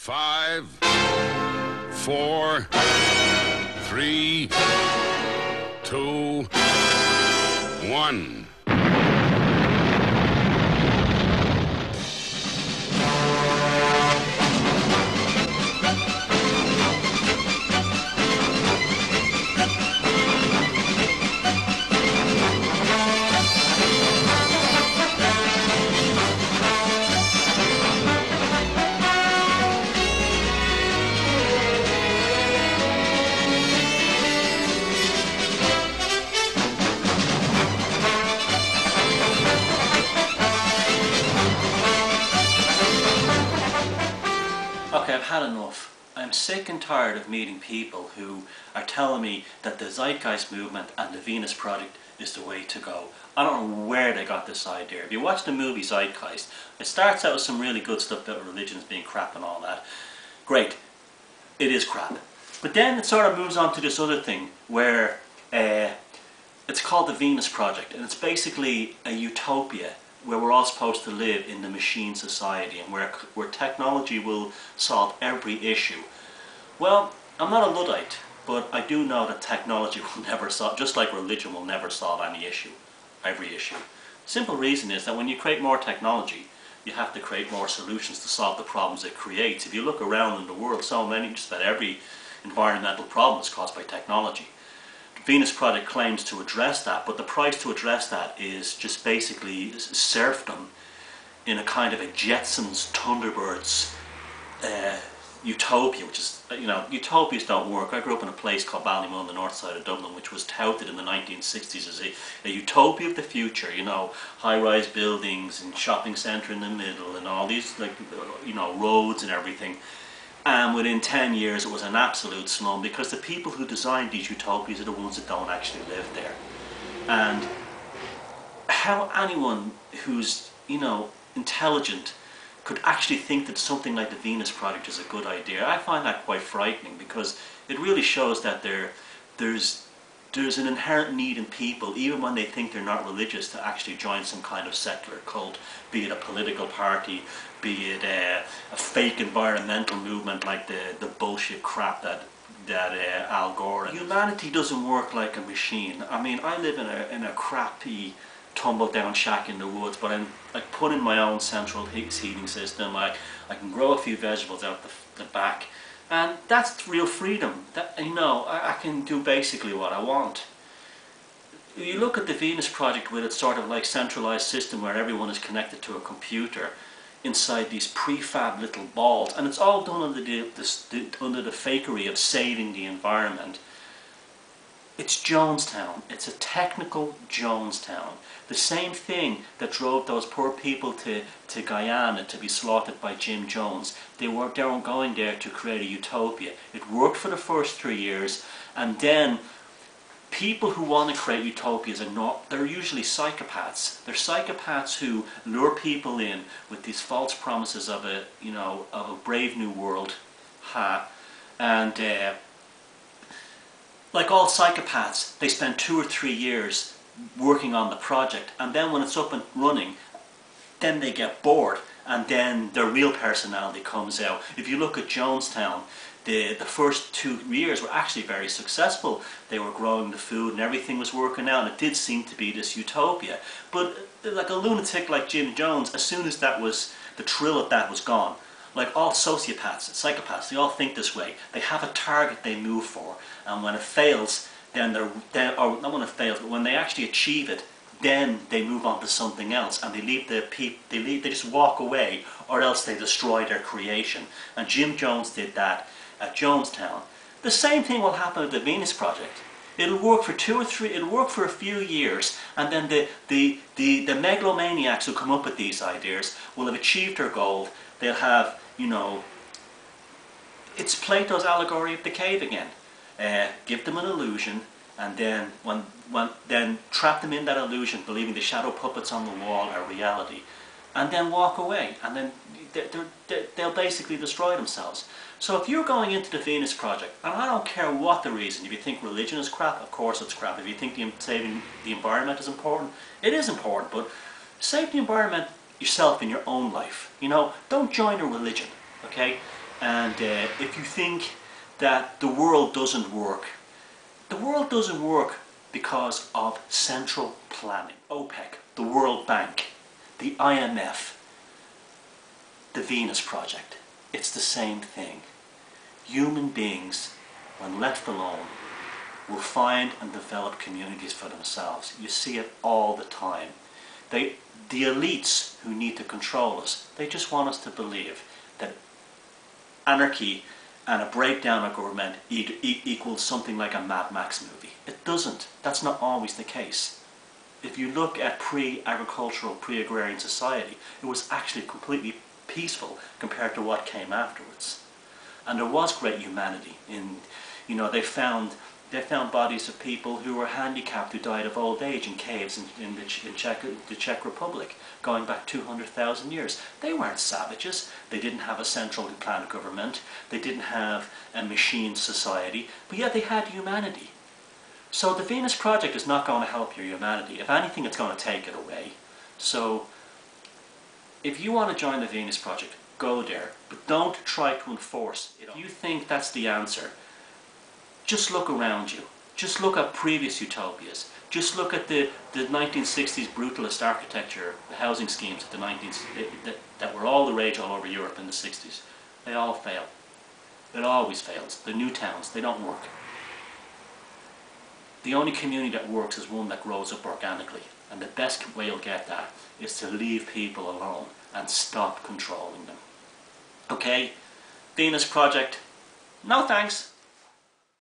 5, 4, 3, 2, 1. Okay, I've had enough. I'm sick and tired of meeting people who are telling me that the Zeitgeist movement and the Venus Project is the way to go. I don't know where they got this idea. If you watch the movie Zeitgeist, it starts out with some really good stuff about religions being crap and all that. Great. It is crap. But then it sort of moves on to this other thing where it's called the Venus Project, and it's basically a utopia where we're all supposed to live in the machine society and where technology will solve every issue. Well, I'm not a Luddite, but I do know that technology will never solve, just like religion will never solve any issue, every issue. Simple reason is that when you create more technology, you have to create more solutions to solve the problems it creates. If you look around in the world, so many, just about every environmental problem is caused by technology. Venus Project claims to address that, but the price to address that is just basically serfdom in a kind of a Jetsons, Thunderbirds utopia, which is, you know, utopias don't work. I grew up in a place called Ballymun on the north side of Dublin, which was touted in the 1960s as a utopia of the future, you know, high-rise buildings and shopping centre in the middle and all these, like, you know, roads and everything. And within 10 years it was an absolute slum because the people who designed these utopias are the ones that don't actually live there. And how anyone who's, you know, intelligent could actually think that something like the Venus Project is a good idea, I find that quite frightening, because it really shows that there's an inherent need in people, even when they think they're not religious, to actually join some kind of secular cult, be it a political party, be it a fake environmental movement like the bullshit crap that Al Gore. Humanity doesn't work like a machine. I mean, I live in a crappy tumble-down shack in the woods, but I'm like put in my own central heating system. I can grow a few vegetables out the back. And that's real freedom. That, you know, I can do basically what I want. You look at the Venus Project with its sort of like centralized system where everyone is connected to a computer inside these prefab little balls, and it's all done under the fakery of saving the environment. It's Jonestown. It's a technical Jonestown. The same thing that drove those poor people to Guyana to be slaughtered by Jim Jones. They weren't going there to create a utopia. It worked for the first 3 years, and then people who want to create utopias they're usually psychopaths. They're psychopaths who lure people in with these false promises of a, you know, of a brave new world. And like all psychopaths, they spend 2 or 3 years working on the project, and then when it's up and running, then they get bored, and then their real personality comes out. If you look at Jonestown, the first 2 years were actually very successful. They were growing the food and everything was working out, and it did seem to be this utopia. But like a lunatic like Jim Jones, as soon as that was, the thrill of that was gone. Like all sociopaths, psychopaths, they all think this way. They have a target they move for, and when it fails, then or not when it fails, but when they actually achieve it, then they move on to something else, and they leave they just walk away, or else they destroy their creation. And Jim Jones did that at Jonestown. The same thing will happen at the Venus Project. It'll work for it'll work for a few years, and then the megalomaniacs who come up with these ideas will have achieved their goal. They'll have, you know, it's Plato's allegory of the cave again. Give them an illusion, and then then trap them in that illusion, believing the shadow puppets on the wall are reality, and then walk away, and then they'll basically destroy themselves. So if you're going into the Venus Project, and I don't care what the reason, if you think religion is crap, of course it's crap. If you think saving the environment is important, it is important, but save the environment yourself in your own life. You know, don't join a religion, okay? And if you think that the world doesn't work because of central planning. OPEC, the World Bank, the IMF, the Venus Project. It's the same thing. Human beings, when left alone, will find and develop communities for themselves. You see it all the time. The elites who need to control us, they just want us to believe that anarchy and a breakdown of government equals something like a Mad Max movie. It doesn't. That's not always the case. If you look at pre-agricultural, pre-agrarian society, it was actually completely peaceful compared to what came afterwards. And there was great humanity. They found bodies of people who were handicapped, who died of old age in caves in the Czech Republic, going back 200,000 years. They weren't savages. They didn't have a centrally planned government. They didn't have a machine society. But yet they had humanity. So the Venus Project is not going to help your humanity. If anything, it's going to take it away. So if you want to join the Venus Project, go there. But don't try to enforce it. If you think that's the answer, just look around you. Just look at previous utopias. Just look at the 1960s brutalist architecture, the housing schemes of the 19th that were all the rage all over Europe in the 60s. They all fail. It always fails. The new towns, they don't work. The only community that works is one that grows up organically. And the best way you'll get that is to leave people alone and stop controlling them. Okay? Venus Project, no thanks.